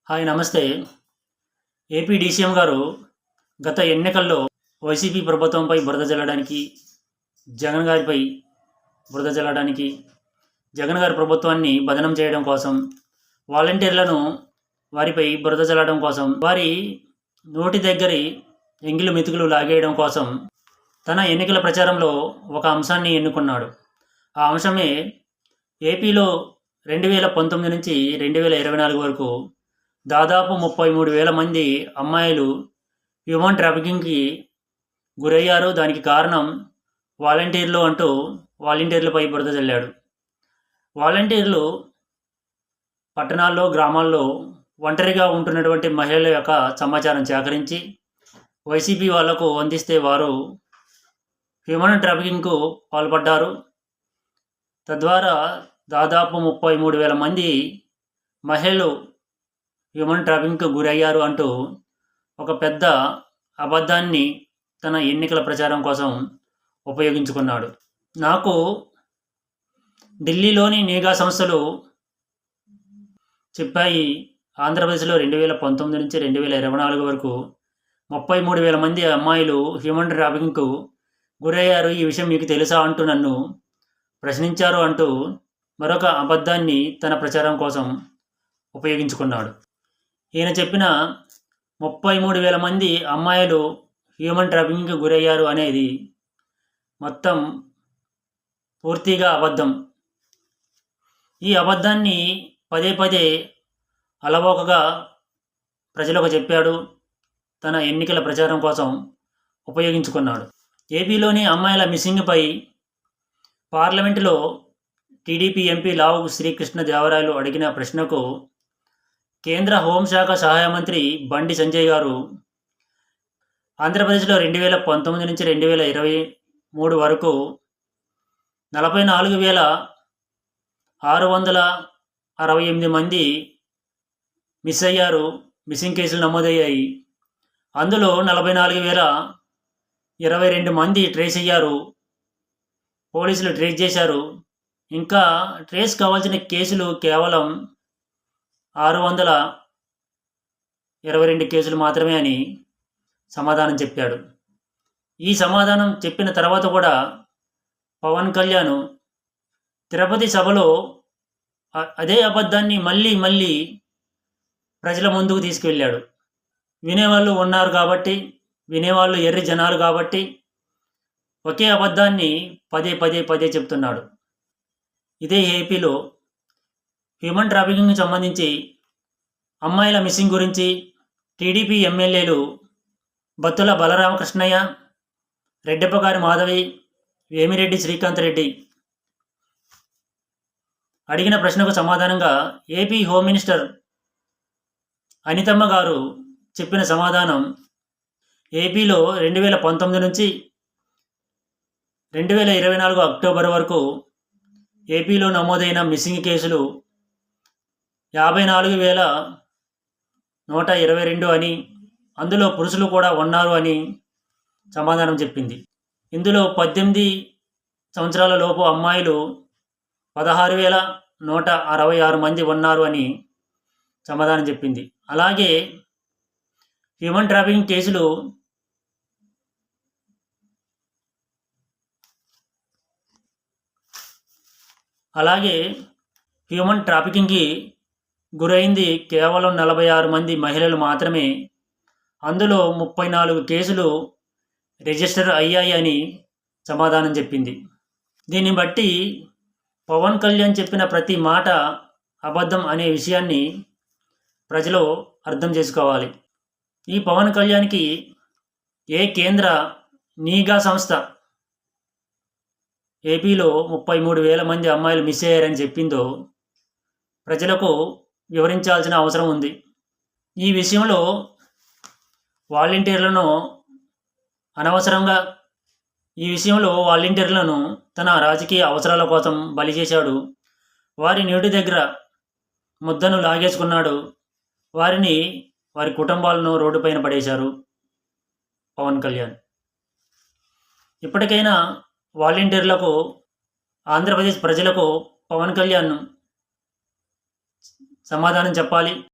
Hi నమస్తే. AP DCM గారు గత ఎన్నికల్లో వైసీపీ ప్రభుత్వంపై బురద జల్లడానికి, జగన్ గారిపై బురద జల్లడానికి, జగన్ గారి ప్రభుత్వాన్ని బదనం చేయడం కోసం, వాలంటీర్లను వారిపై బురద జల్లడం కోసం, వారి నోటి దగ్గరి ఎంగిలి మెతుకులు లాగేయడం కోసం తన ఎన్నికల ప్రచారంలో ఒక అంశాన్ని ఎన్నుకున్నాడు. ఆ అంశమే ఏపీలో 2019 నుంచి 2024 వరకు దాదాపు 33,000 మంది అమ్మాయిలు హ్యూమన్ ట్రాఫికింగ్కి గురయ్యారు. దానికి కారణం వాలంటీర్లు అంటూ వాలంటీర్లపై బురద జల్లాడు. వాలంటీర్లు పట్టణాల్లో, గ్రామాల్లో ఒంటరిగా ఉంటున్నటువంటి మహిళల యొక్క సమాచారం సేకరించి వైసీపీ వాళ్లకు అందిస్తే వారు హ్యూమన్ ట్రాఫికింగ్కు పాల్పడ్డారు. తద్వారా దాదాపు 33,000 మంది మహిళలు హ్యూమన్ ట్రాఫికింగ్కు గురయ్యారు అంటూ ఒక పెద్ద అబద్ధాన్ని తన ఎన్నికల ప్రచారం కోసం ఉపయోగించుకున్నాడు. నాకు ఢిల్లీలోని నిఘా సంస్థలు చెప్పాయి, ఆంధ్రప్రదేశ్లో 2019 నుంచి 2024 వరకు 33,000 మంది అమ్మాయిలు హ్యూమన్ ట్రాఫికింగ్కు గురయ్యారు. ఈ విషయం మీకు తెలుసా అంటూ నన్ను ప్రశ్నించారు అంటూ మరొక అబద్ధాన్ని తన ప్రచారం కోసం ఉపయోగించుకున్నాడు. ఈయన చెప్పిన 33,000 మంది అమ్మాయిలు హ్యూమన్ ట్రాఫికింగ్కి గురయ్యారు అనేది మొత్తం పూర్తిగా అబద్ధం. ఈ అబద్ధాన్ని పదే పదే అలవోకగా ప్రజలకు చెప్పాడు, తన ఎన్నికల ప్రచారం కోసం ఉపయోగించుకున్నాడు. ఏపీలోని అమ్మాయిల మిస్సింగ్పై పార్లమెంటులో టీడీపీ ఎంపీ లావు శ్రీకృష్ణదేవరాయలు అడిగిన ప్రశ్నకు కేంద్ర హోంశాఖ సహాయ మంత్రి బండి సంజయ్ గారు ఆంధ్రప్రదేశ్లో 2019 నుంచి 2023 వరకు 44,668 మంది మిస్ అయ్యారు, మిస్సింగ్ కేసులు నమోదయ్యాయి. అందులో 44,022 మంది ట్రేస్ అయ్యారు, పోలీసులు ట్రేస్ చేశారు. ఇంకా ట్రేస్ కావాల్సిన కేసులు కేవలం 622 కేసులు మాత్రమే అని సమాధానం చెప్పాడు. ఈ సమాధానం చెప్పిన తర్వాత కూడా పవన్ కళ్యాణ్ తిరుపతి సభలో అదే అబద్ధాన్ని మళ్ళీ ప్రజల ముందుకు తీసుకువెళ్ళాడు. వినేవాళ్ళు ఉన్నారు కాబట్టి, వినేవాళ్ళు ఎర్రి జనాలు కాబట్టి ఒకే అబద్ధాన్ని పదే చెప్తున్నాడు. ఇదే ఏపీలో హ్యూమన్ ట్రాఫికింగ్కి సంబంధించి అమ్మాయిల మిస్సింగ్ గురించి టీడీపీ ఎమ్మెల్యేలు బత్తుల బలరామకృష్ణయ్య, రెడ్డెప్పగారి మాధవి, వేమిరెడ్డి శ్రీకాంత్ రెడ్డి అడిగిన ప్రశ్నకు సమాధానంగా ఏపీ హోమ్ మినిస్టర్ అనితమ్మ గారు చెప్పిన సమాధానం, ఏపీలో 2019 నుంచి 2024 అక్టోబర్ వరకు ఏపీలో నమోదైన మిస్సింగ్ కేసులు 54,122 అని, అందులో పురుషులు కూడా ఉన్నారు అని సమాధానం చెప్పింది. ఇందులో 18 సంవత్సరాల లోపు అమ్మాయిలు 16,166 మంది ఉన్నారు అని సమాధానం చెప్పింది. అలాగే హ్యూమన్ ట్రాఫికింగ్ కేసులు హ్యూమన్ ట్రాఫికింగ్కి గురైంది కేవలం 46 మంది మహిళలు మాత్రమే. అందులో 34 కేసులు రిజిస్టర్ అయ్యాయి అని సమాధానం చెప్పింది. దీన్ని బట్టి పవన్ కళ్యాణ్ చెప్పిన ప్రతి మాట అబద్ధం అనే విషయాన్ని ప్రజలు అర్థం చేసుకోవాలి. ఈ పవన్ కళ్యాణ్కి ఏ కేంద్ర నిఘా సంస్థ ఏపీలో 33,000 మంది అమ్మాయిలు మిస్ అయ్యారని చెప్పిందో ప్రజలకు వివరించాల్సిన అవసరం ఉంది. ఈ విషయంలో వాలంటీర్లను తన రాజకీయ అవసరాల కోసం బలి చేశాడు. వారి నోటి దగ్గర ముద్దను లాగేసుకున్నాడు. వారి కుటుంబాలను రోడ్డుపైన పడేశారు పవన్ కళ్యాణ్. ఇప్పటికైనా వాలంటీర్లకు, ఆంధ్రప్రదేశ్ ప్రజలకు పవన్ కళ్యాణ్ సమాధానం చెప్పాలి.